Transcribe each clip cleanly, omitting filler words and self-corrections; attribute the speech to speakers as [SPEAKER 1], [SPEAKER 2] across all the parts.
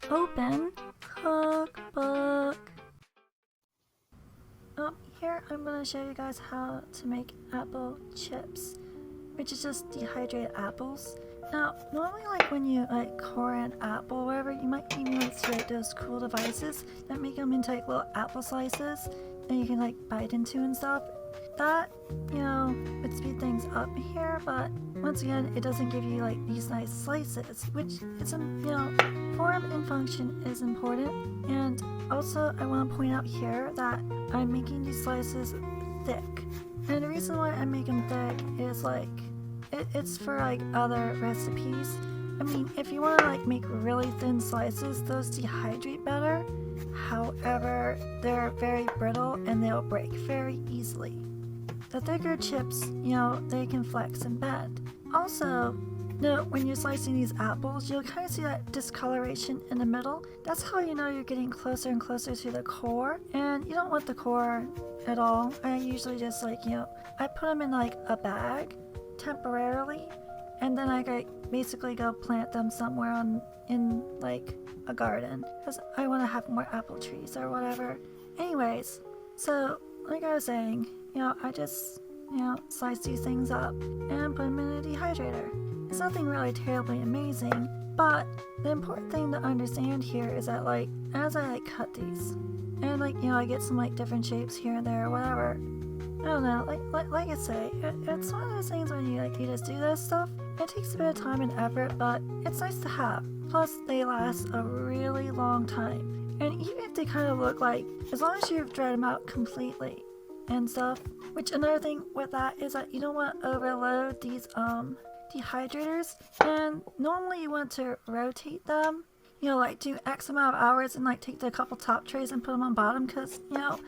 [SPEAKER 1] Open Cookbook. Here I'm going to show you guys how to make apple chips, which is just dehydrated apples. Now, normally when you core an apple or whatever, you might even see those cool devices that make them into little apple slices and you can bite into and stuff. That, would speed things up here, but once again, it doesn't give you these nice slices, which is, form and function is important. And also, I want to point out here that I'm making these slices thick. And the reason why I make them thick is it's for other recipes. I mean, if you want to make really thin slices, those dehydrate better. However, they're very brittle and they'll break very easily. The thicker chips, they can flex and bend. Also, note when you're slicing these apples, you'll kind of see that discoloration in the middle. That's how you know you're getting closer and closer to the core, and you don't want the core at all. I usually just I put them in a bag temporarily, and then I basically go plant them somewhere in a garden because I want to have more apple trees or whatever. Anyways, so like I was saying, I just slice these things up and put them in a dehydrator. It's nothing really terribly amazing, but the important thing to understand here is that as I cut these and I get some different shapes here and there or whatever, I don't know, like I say, it's one of those things when you just do this stuff. It takes a bit of time and effort, but it's nice to have. Plus, they last a really long time. And even if they kind of look as long as you've dried them out completely and stuff, which another thing with that is that you don't want to overload these dehydrators, and normally you want to rotate them, do X amount of hours and take the couple top trays and put them on bottom, because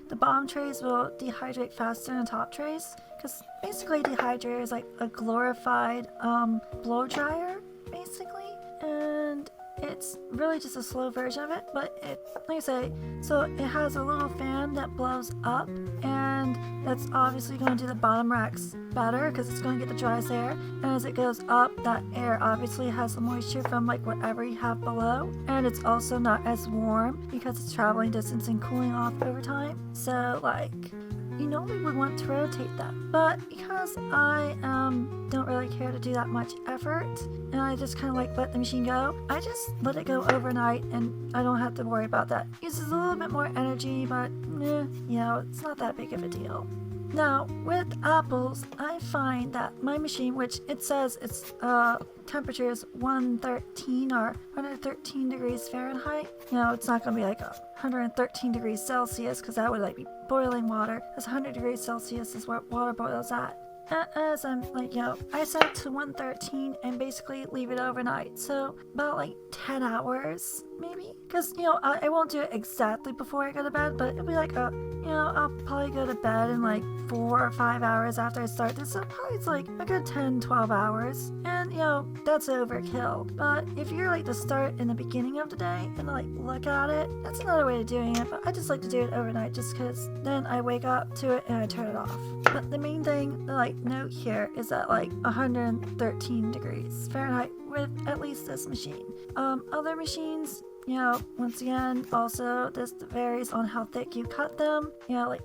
[SPEAKER 1] the bottom trays will dehydrate faster than the top trays, because basically dehydrator is a glorified blow dryer basically, and it's really just a slow version of it, but it, like I say, so it has a little fan that blows up, and that's obviously going to do the bottom racks better because it's going to get the driest air, and as it goes up, that air obviously has the moisture from whatever you have below, and it's also not as warm because it's traveling distance and cooling off over time. So you normally would want to rotate them, but because I don't really care to do that much effort, and I just kind of let the machine go, I just let it go overnight, and I don't have to worry about that. It uses a little bit more energy, but it's not that big of a deal. Now, with apples, I find that my machine, which it says its temperature is 113 or 113 degrees Fahrenheit, it's not going to be 113 degrees Celsius, because that would be boiling water, because 100 degrees Celsius is where water boils at. As I'm I set it to 113 and basically leave it overnight, so about 10 hours maybe, because I won't do it exactly before I go to bed, but it'll be I'll probably go to bed in 4 or 5 hours after I start this, so probably it's a good 10-12 hours, and that's overkill. But if you're to start in the beginning of the day and look at it, that's another way of doing it, but I just like to do it overnight just because then I wake up to it and I turn it off. But the main thing to note here is that 113 degrees Fahrenheit with at least this machine. Other machines, once again, also this varies on how thick you cut them.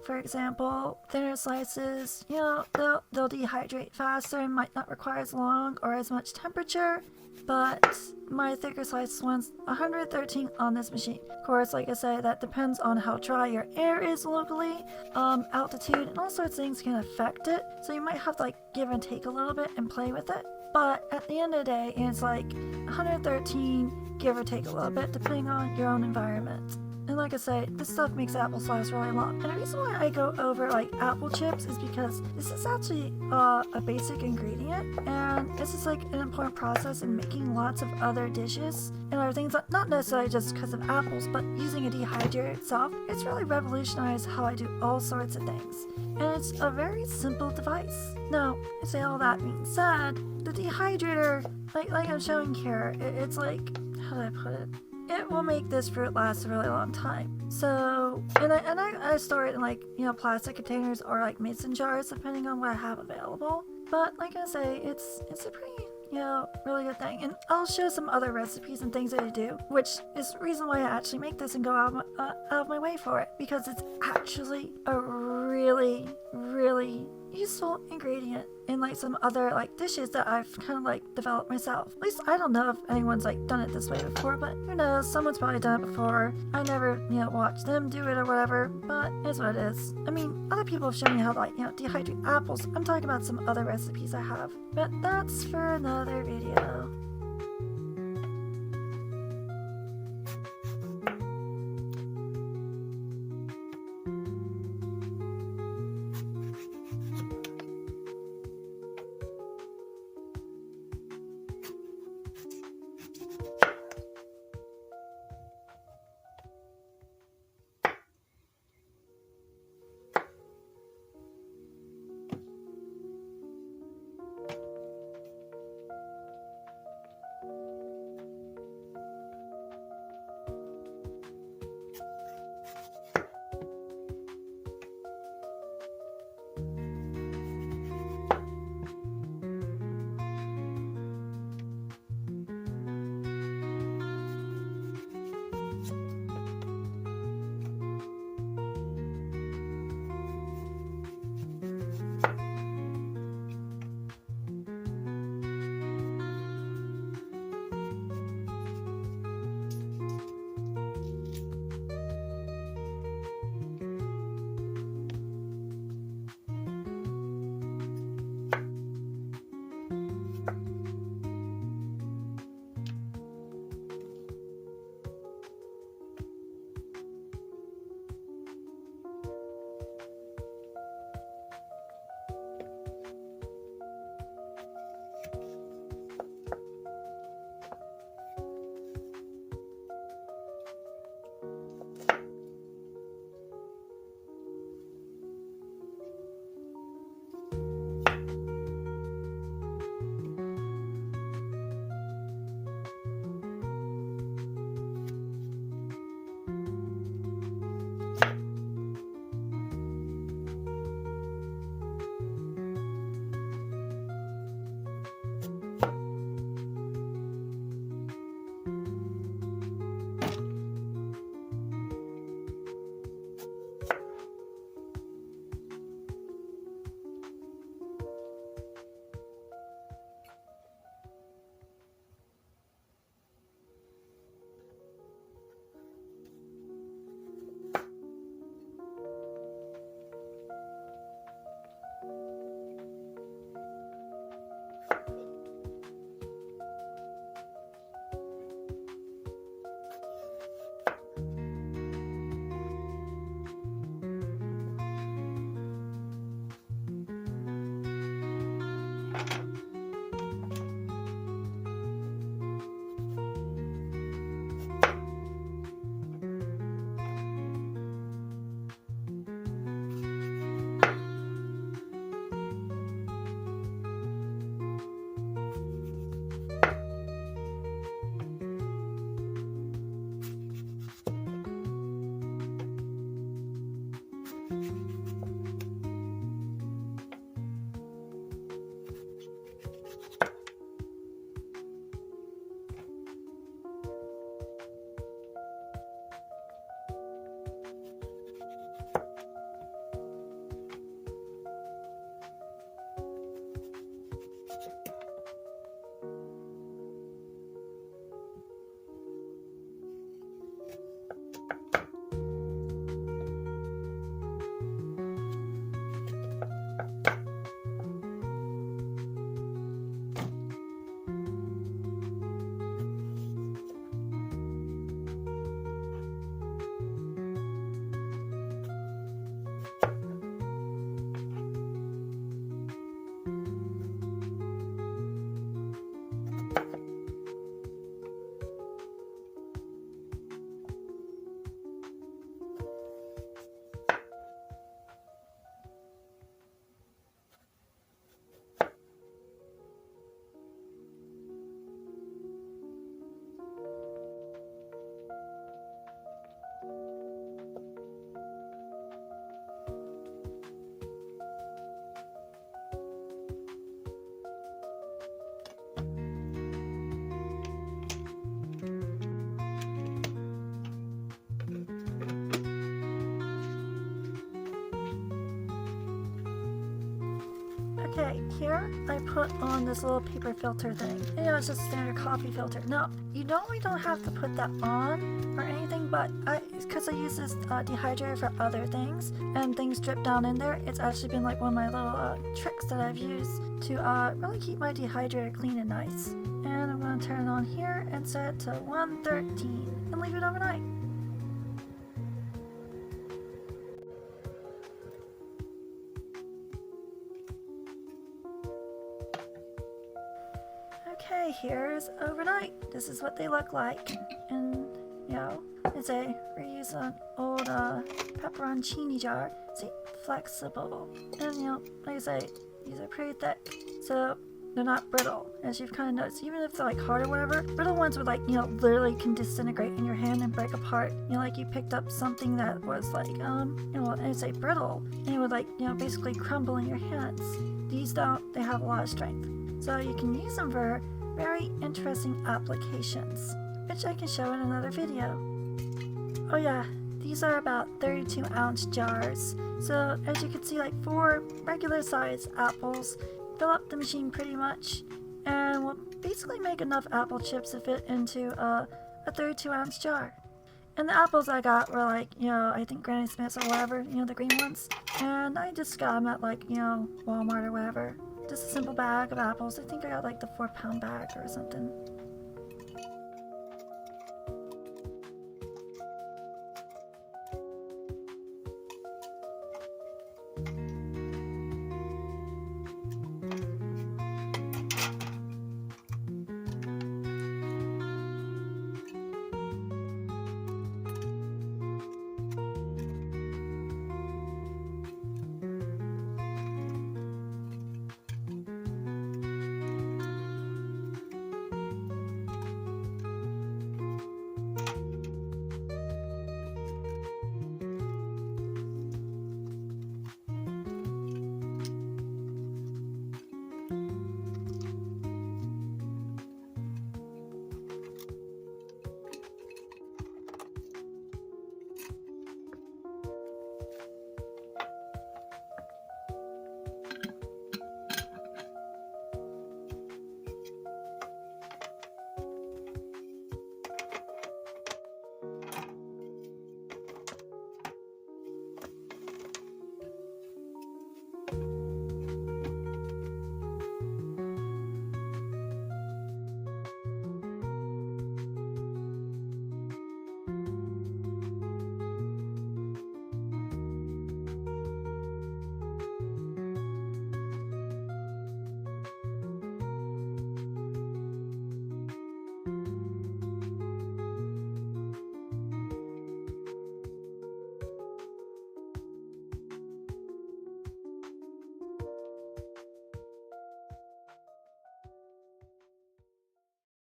[SPEAKER 1] For example, thinner slices, they'll dehydrate faster and might not require as long or as much temperature. But my thicker slice ones, 113 on this machine. Of course, like I say, that depends on how dry your air is locally, altitude, and all sorts of things can affect it. So you might have to give and take a little bit and play with it. But at the end of the day, it's 113, give or take a little bit, depending on your own environment. And like I say, this stuff makes apples last really long. And the reason why I go over apple chips is because this is actually a basic ingredient, and this is an important process in making lots of other dishes and other things, not necessarily just because of apples, but using a dehydrator itself. It's really revolutionized how I do all sorts of things, and it's a very simple device. Now, I say all that being said, the dehydrator, like I'm showing here, it's how do I put it? It will make this fruit last a really long time. So, and I store it in plastic containers or mason jars, depending on what I have available. But like I say, it's a pretty really good thing. And I'll show some other recipes and things that I do, which is the reason why I actually make this and go out of my way for it, because it's actually a really, really useful ingredient in like some other like dishes that I've kind of like developed myself. At least I don't know if anyone's like done it this way before, but who knows, someone's probably done it before. I never, watched them do it or whatever, but it's what it is. I mean, other people have shown me how to like, dehydrate apples. I'm talking about some other recipes I have, but that's for another video. Okay, here I put on this little paper filter thing. You know, it's just a standard coffee filter. Now, you normally don't have to put that on or anything, but because I use this dehydrator for other things and things drip down in there, it's actually been like one of my little tricks that I've used to really keep my dehydrator clean and nice. And I'm going to turn it on here and set it to 113 and leave it overnight. Okay, here's overnight. This is what they look like. And, you know, it's a reuse an old pepperoncini jar. See, flexible. And, you know, like I say, these are pretty thick. So they're not brittle, as you've kind of noticed. Even if they're like hard or whatever, brittle ones would like, you know, literally can disintegrate in your hand and break apart. You know, like you picked up something that was like, you know, I'd say brittle, and it would like, you know, basically crumble in your hands. These don't, they have a lot of strength. So you can use them for very interesting applications, which I can show in another video. Oh yeah, these are about 32-ounce jars. So as you can see, like 4 regular sized apples fill up the machine pretty much, and will basically make enough apple chips to fit into a 32-ounce jar. And the apples I got were like, you know, I think Granny Smith's or whatever, you know, the green ones. And I just got them at like, you know, Walmart or whatever. Just a simple bag of apples. I think I got like the 4-pound bag or something.